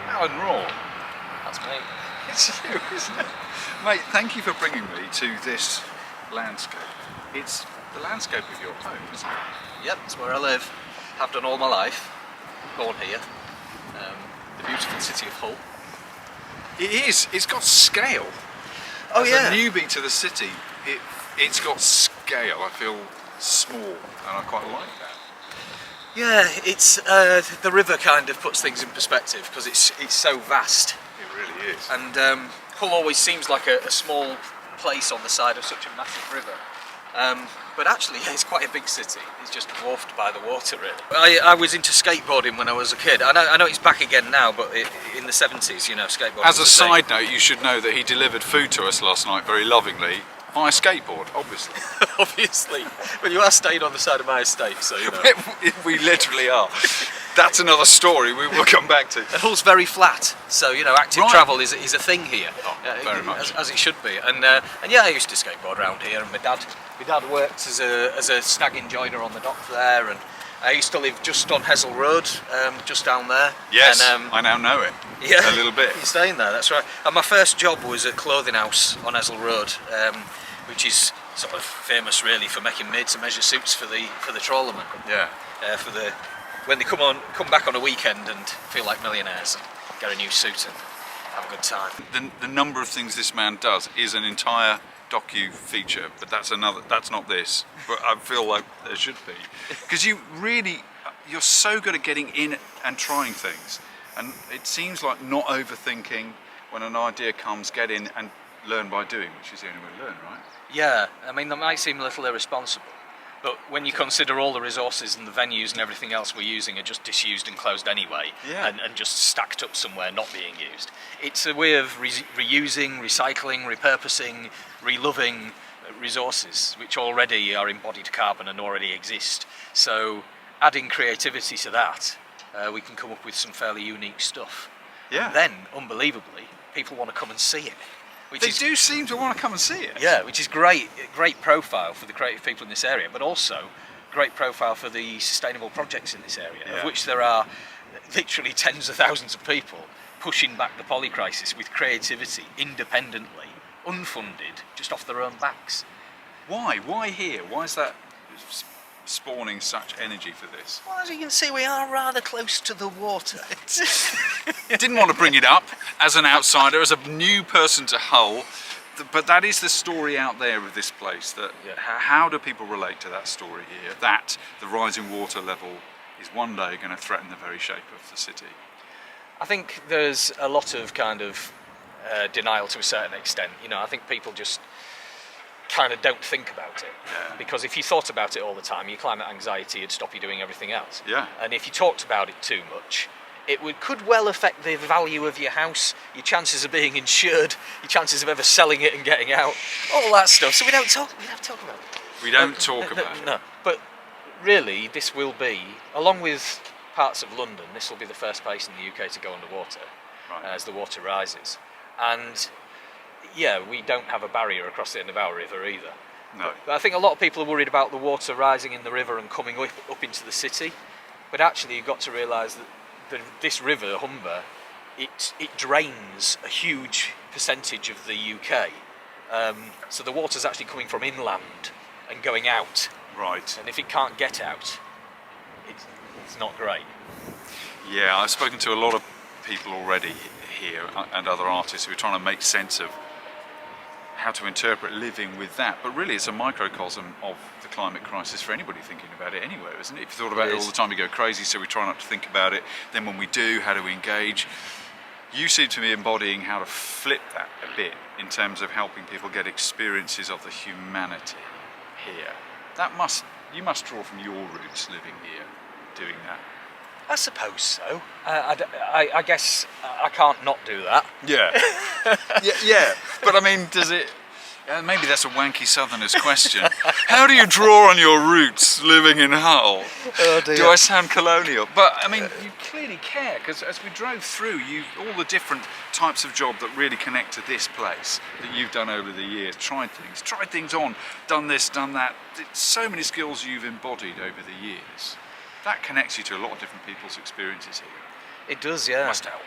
Alan Raw. That's me. It's you, isn't it? Mate, thank you for bringing me to this landscape. It's the landscape of your home, isn't it? Yep, it's where I live. Have done all my life. Born here. The beautiful city of Hull. It is. It's got scale. Oh As yeah. a newbie to the city, it's got scale. I feel small, and I quite like that. Yeah, it's the river kind of puts things in perspective because it's so vast. It really is. And Hull always seems like a small place on the side of such a massive river. But actually, yeah, it's quite a big city. It's just dwarfed by the water, really. I was into skateboarding when I was a kid. I know it's back again now, but in the 70s, you know, skateboarding. As a side note, you should know that he delivered food to us last night very lovingly via skateboard, obviously. Obviously. Well, you are staying on the side of my estate, so you know. We literally are. That's another story we will come back to. And Hull's very flat, so you know, active travel is a thing here. Oh, very much. As it should be. And yeah, I used to skateboard around here, and my dad worked as a snagging joiner on the dock there, and I used to live just on Hessel Road, just down there. Yes, and, I now know it. Yeah, a little bit. You're staying there, that's right. And my first job was a clothing house on Hessel Road, which is sort of famous really for making made-to-measure suits for the trawlermen. Yeah. When they come back on a weekend and feel like millionaires and get a new suit and have a good time. The number of things this man does is an entire docu feature, but that's not this. But I feel like there should be, because you're so good at getting in and trying things, and it seems like not overthinking. When an idea comes, get in and learn by doing, which is the only way to learn, right? Yeah, I mean that might seem a little irresponsible, but when you consider all the resources and the venues and everything else we're using are just disused and closed anyway, yeah. and just stacked up somewhere not being used, it's a way of reusing, recycling, repurposing, reloving resources which already are embodied carbon and already exist. So adding creativity to that, we can come up with some fairly unique stuff. Yeah. And then, unbelievably, people want to come and see it. They do seem to want to come and see it. Yeah, which is great profile for the creative people in this area, but also great profile for the sustainable projects in this area, of which there are literally tens of thousands of people pushing back the polycrisis with creativity, independently, unfunded, just off their own backs. Why? Why here? Why is that spawning such energy for this? Well, as you can see, we are rather close to the water. Didn't want to bring it up as an outsider, as a new person to Hull, but that is the story out there of this place. That how do people relate to that story here? That the rising water level is one day going to threaten the very shape of the city. I think there's a lot of kind of denial to a certain extent. You know, I think people just kind of don't think about it. Yeah. Because if you thought about it all the time, your climate anxiety would stop you doing everything else. Yeah. And if you talked about it too much, it could well affect the value of your house, your chances of being insured, your chances of ever selling it and getting out, all that stuff. So we don't talk about it. We don't talk about it. No, but really, this will be, along with parts of London, this will be the first place in the UK to go underwater as the water rises. And yeah, we don't have a barrier across the end of our river either. No. But I think a lot of people are worried about the water rising in the river and coming up into the city. But actually, you've got to realise that this river, Humber, it drains a huge percentage of the UK. So the water's actually coming from inland and going out. Right. And if it can't get out, it's not great. Yeah, I've spoken to a lot of people already here and other artists who are trying to make sense of how to interpret living with that, but really it's a microcosm of the climate crisis for anybody thinking about it anywhere, isn't it? If you thought about it all the time, you go crazy, so we try not to think about it. Then when we do, how do we engage? You seem to be embodying how to flip that a bit in terms of helping people get experiences of the humanity here. You must draw from your roots living here, doing that. I suppose so. I guess I can't not do that. Yeah. yeah. But I mean, Maybe that's a wanky southerner's question. How do you draw on your roots living in Hull? Oh dear. Do I sound colonial? But I mean, you clearly care, because as we drove through, all the different types of job that really connect to this place that you've done over the years, tried things on, done this, done that. So many skills you've embodied over the years. That connects you to a lot of different people's experiences here. It does, yeah. Must help.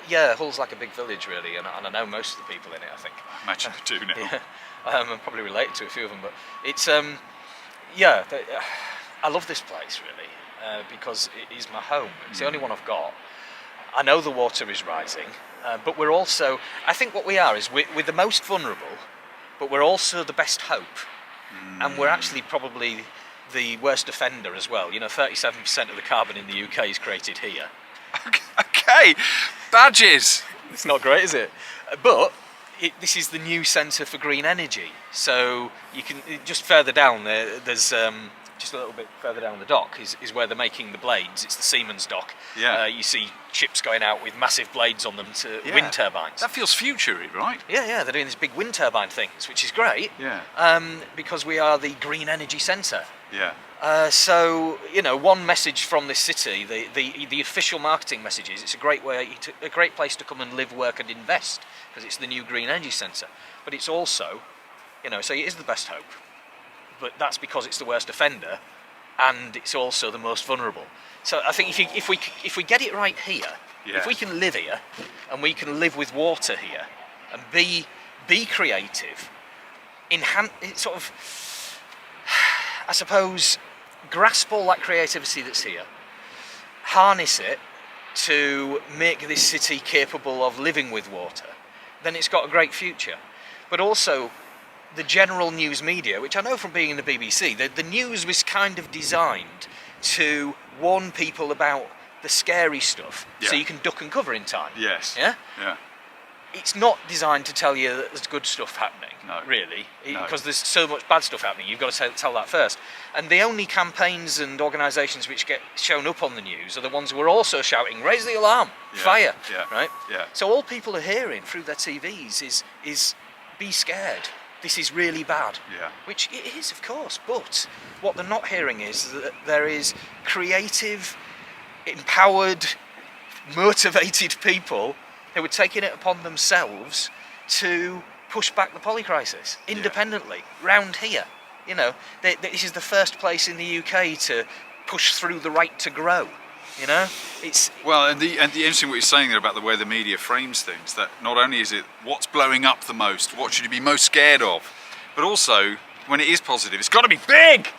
Yeah, Hull's like a big village really, and I know most of the people in it, I think. I imagine you do now. Yeah. I'm probably related to a few of them, but it's I love this place really, because it is my home. It's the only one I've got. I know the water is rising, but we're also, I think what we are is we're the most vulnerable, but we're also the best hope, and we're actually probably the worst offender as well. 37% of the carbon in the UK is created here. Okay, badges. It's not great, is it? But this is the new centre for green energy. So you can just further down there's just a little bit further down the dock is where they're making the blades. It's the Siemens dock. Yeah. You see ships going out with massive blades on them to wind turbines. That feels future-y, right? Yeah, they're doing these big wind turbine things, which is great. Yeah. Because we are the green energy centre. Yeah. So one message from this city, the official marketing message is it's a great place to come and live, work, and invest, because it's the new green energy centre. But it's also, so it is the best hope, but that's because it's the worst offender, and it's also the most vulnerable. So I think if we get it right here, if we can live here, and we can live with water here, and be creative, sort of, I suppose, grasp all that creativity that's here, harness it to make this city capable of living with water, then it's got a great future. But also, the general news media, which I know from being in the BBC, the news was kind of designed to warn people about the scary stuff, so you can duck and cover in time. Yes. Yeah? Yeah. It's not designed to tell you that there's good stuff happening, really, because there's so much bad stuff happening. You've got to tell that first. And the only campaigns and organisations which get shown up on the news are the ones who are also shouting, raise the alarm, fire, right? Yeah. So all people are hearing through their TVs is be scared. This is really bad. Yeah. Which it is, of course, but what they're not hearing is that there is creative, empowered, motivated people who are taking it upon themselves to push back the polycrisis independently, round here. This is the first place in the UK to push through the right to grow. It's well, and the interesting what you're saying there about the way the media frames things. That not only is it what's blowing up the most, what should you be most scared of, but also when it is positive, it's got to be big.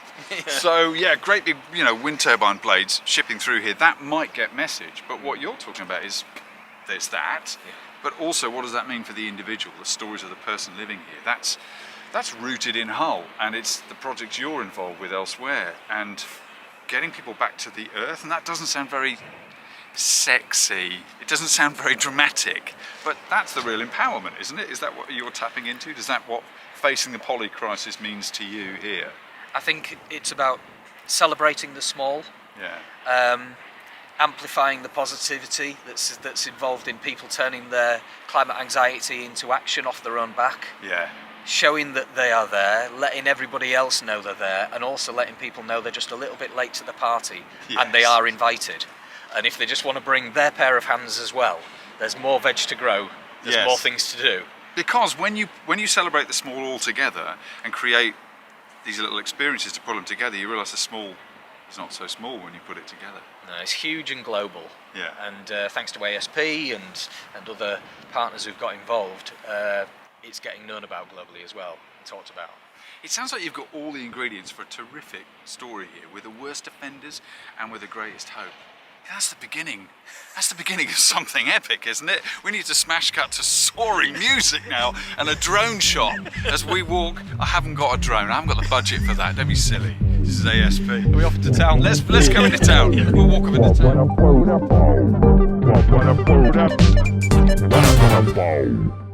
So great big wind turbine blades shipping through here. That might get message, but what you're talking about is there's that, but also what does that mean for the individual? The stories of the person living here. That's rooted in Hull, and it's the projects you're involved with elsewhere, and getting people back to the earth. And that doesn't sound very sexy. It doesn't sound very dramatic, but that's the real empowerment, isn't it? Is that what you're tapping into? Is that what facing the polycrisis means to you here? I think it's about celebrating the small. Yeah. Amplifying the positivity that's involved in people turning their climate anxiety into action off their own back. Yeah. Showing that they are there, letting everybody else know they're there, and also letting people know they're just a little bit late to the party, and they are invited. And if they just want to bring their pair of hands as well, there's more veg to grow, there's more things to do. Because when you celebrate the small all together and create these little experiences to pull them together, you realise the small is not so small when you put it together. No, it's huge and global. Yeah. And thanks to ASP and other partners who've got involved, it's getting known about globally as well and talked about. It sounds like you've got all the ingredients for a terrific story here, with the worst offenders and with the greatest hope. That's the beginning. That's the beginning of something epic, isn't it? We need to smash cut to soaring music now and a drone shot as we walk. I haven't got a drone. I haven't got the budget for that. Don't be silly. This is ASP. Are we off into town? Let's go into town. We'll walk up into town.